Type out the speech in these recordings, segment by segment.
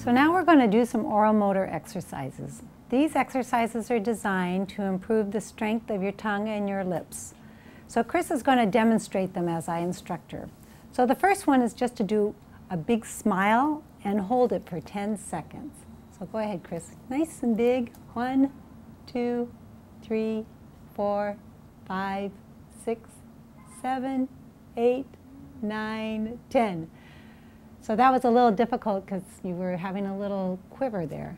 So now we're going to do some oral motor exercises. These exercises are designed to improve the strength of your tongue and your lips. So Chris is going to demonstrate them as I instruct her. So the first one is just to do a big smile and hold it for 10 seconds. So go ahead, Chris. Nice and big. 1, 2, 3, 4, 5, 6, 7, 8, 9, 10. So that was a little difficult because you were having a little quiver there.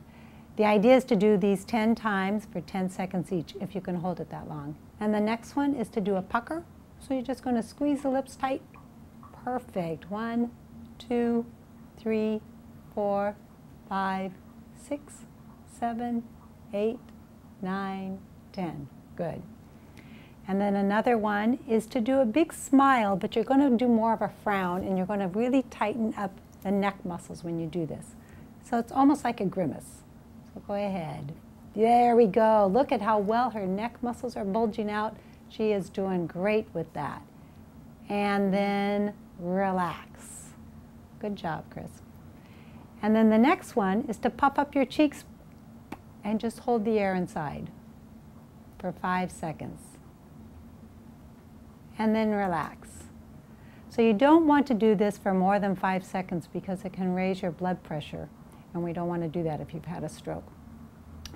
The idea is to do these 10 times for 10 seconds each, if you can hold it that long. And the next one is to do a pucker. So you're just going to squeeze the lips tight. Perfect. 1, 2, 3, 4, 5, 6, 7, 8, 9, 10. Good. And then another one is to do a big smile, but you're going to do more of a frown, and you're going to really tighten up the neck muscles when you do this. So it's almost like a grimace. So go ahead. There we go. Look at how well her neck muscles are bulging out. She is doing great with that. And then relax. Good job, Chris. And then the next one is to puff up your cheeks and just hold the air inside for 5 seconds. And then relax. So you don't want to do this for more than 5 seconds because it can raise your blood pressure, and we don't want to do that if you've had a stroke.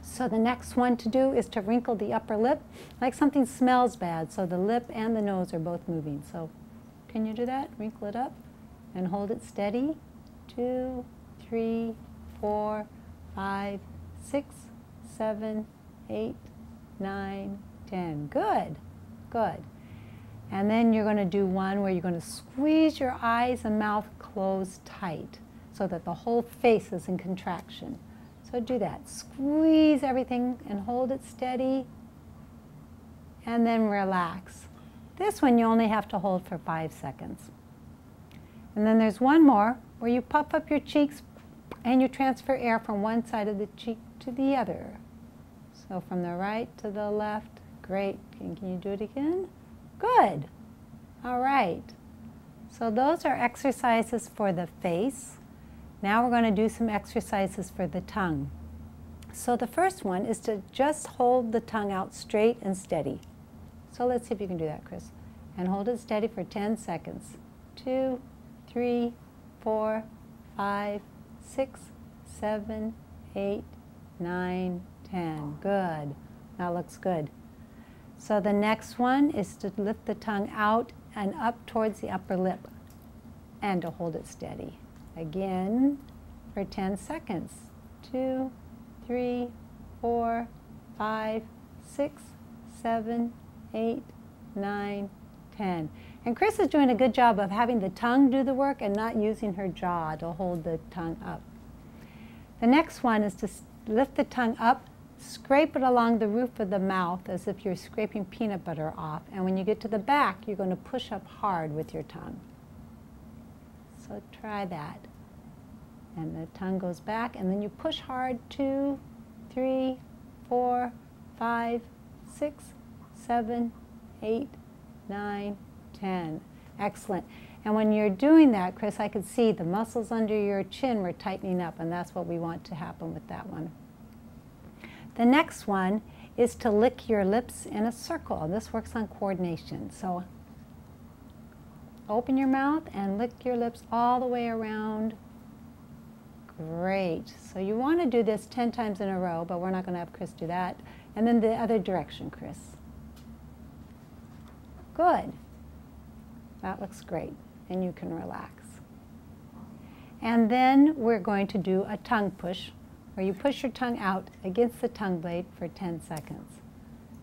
So the next one to do is to wrinkle the upper lip like something smells bad, so the lip and the nose are both moving. So can you do that? Wrinkle it up and hold it steady. 2, 3, 4, 5, 6, 7, 8, 9, 10. Good, good. And then you're going to do one where you're going to squeeze your eyes and mouth closed tight so that the whole face is in contraction. So do that. Squeeze everything and hold it steady. And then relax. This one you only have to hold for 5 seconds. And then there's one more where you puff up your cheeks and you transfer air from one side of the cheek to the other. So from the right to the left. Great. Can you do it again? Good. All right. So those are exercises for the face. Now we're going to do some exercises for the tongue. So the first one is to just hold the tongue out straight and steady. So let's see if you can do that, Chris. And hold it steady for 10 seconds. 2, 3, 4, 5, 6, 7, 8, 9, 10. Good. That looks good. So the next one is to lift the tongue out and up towards the upper lip and to hold it steady. Again for 10 seconds. 2, 3, 4, 5, 6, 7, 8, 9, 10. And Chris is doing a good job of having the tongue do the work and not using her jaw to hold the tongue up. The next one is to lift the tongue up, scrape it along the roof of the mouth as if you're scraping peanut butter off. And when you get to the back, you're going to push up hard with your tongue. So try that. And the tongue goes back, and then you push hard. 2, 3, 4, 5, 6, 7, 8, 9, 10. Excellent. And when you're doing that, Chris, I could see the muscles under your chin were tightening up, and that's what we want to happen with that one. The next one is to lick your lips in a circle. This works on coordination. So open your mouth and lick your lips all the way around. Great. So you want to do this 10 times in a row, but we're not going to have Chris do that. And then the other direction, Chris. Good. That looks great. And you can relax. And then we're going to do a tongue push, where you push your tongue out against the tongue blade for 10 seconds.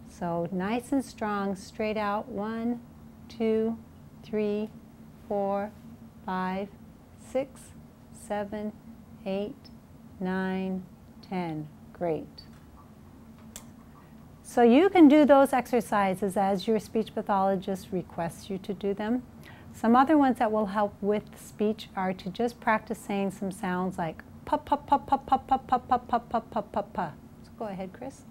So nice and strong, straight out. 1, 2, 3, 4, 5, 6, 7, 8, 9, 10. Great. So you can do those exercises as your speech pathologist requests you to do them. Some other ones that will help with speech are to just practice saying some sounds like pa pa pa pa pa pa pa pa pa pa pa pa pa. So go ahead, Chris.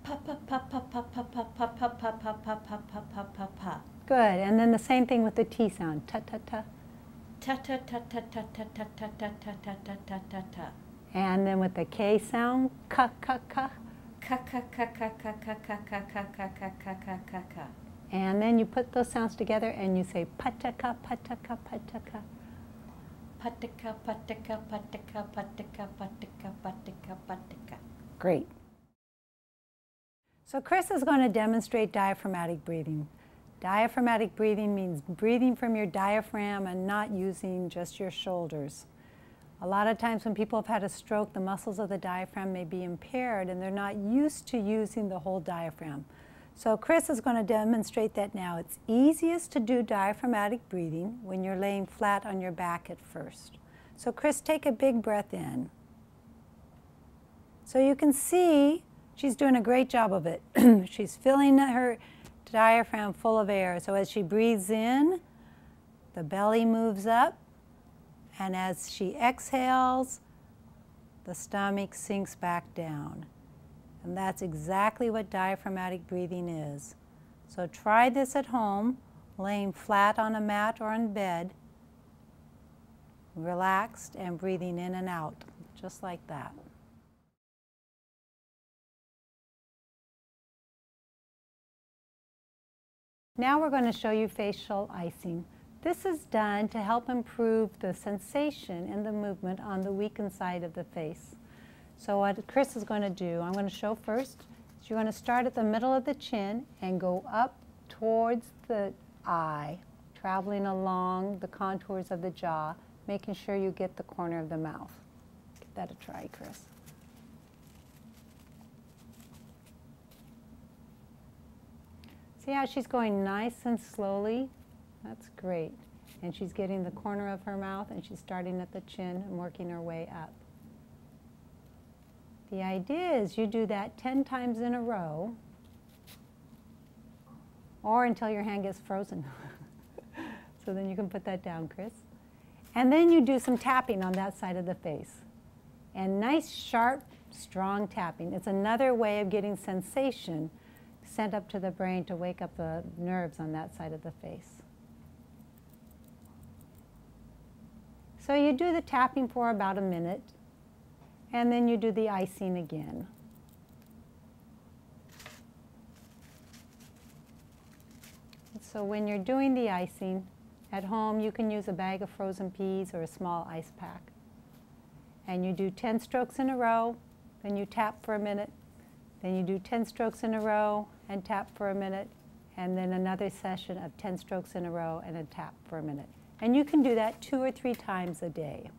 Pa pa pa pa pa pa pa pa pa pa pa pa pa pa pa pa pa. Good. And then the same thing with the T sound. Ta ta ta. Ta ta ta ta ta ta ta ta ta ta ta ta ta ta ta. And then with the K sound, ka ka ka. Ka ka ka ka ka ka ka ka ka ka ka ka ka ka ka. And then you put those sounds together and you say pataka pataka pataka. Pataka pataka pataka pataka pataka pataka pataka. Great. So Chris is going to demonstrate diaphragmatic breathing. Diaphragmatic breathing means breathing from your diaphragm and not using just your shoulders. A lot of times when people have had a stroke, the muscles of the diaphragm may be impaired and they're not used to using the whole diaphragm. So Chris is going to demonstrate that now. It's easiest to do diaphragmatic breathing when you're laying flat on your back at first. So Chris, take a big breath in. So you can see she's doing a great job of it. She's filling her diaphragm full of air. So as she breathes in, the belly moves up, and as she exhales, the stomach sinks back down. And that's exactly what diaphragmatic breathing is. So try this at home, laying flat on a mat or in bed, relaxed and breathing in and out, just like that. Now we're going to show you facial icing. This is done to help improve the sensation and the movement on the weakened side of the face. So what Chris is going to do, I'm going to show first, is you're going to start at the middle of the chin and go up towards the eye, traveling along the contours of the jaw, making sure you get the corner of the mouth. Give that a try, Chris. See how she's going nice and slowly? That's great. And she's getting the corner of her mouth and she's starting at the chin and working her way up. The idea is you do that 10 times in a row or until your hand gets frozen. So then you can put that down, Chris. And then you do some tapping on that side of the face. And nice, sharp, strong tapping. It's another way of getting sensation sent up to the brain to wake up the nerves on that side of the face. So you do the tapping for about a minute, and then you do the icing again. So when you're doing the icing, at home you can use a bag of frozen peas or a small ice pack. And you do 10 strokes in a row, then you tap for a minute, then you do 10 strokes in a row and tap for a minute, and then another session of 10 strokes in a row and a tap for a minute. And you can do that 2 or 3 times a day.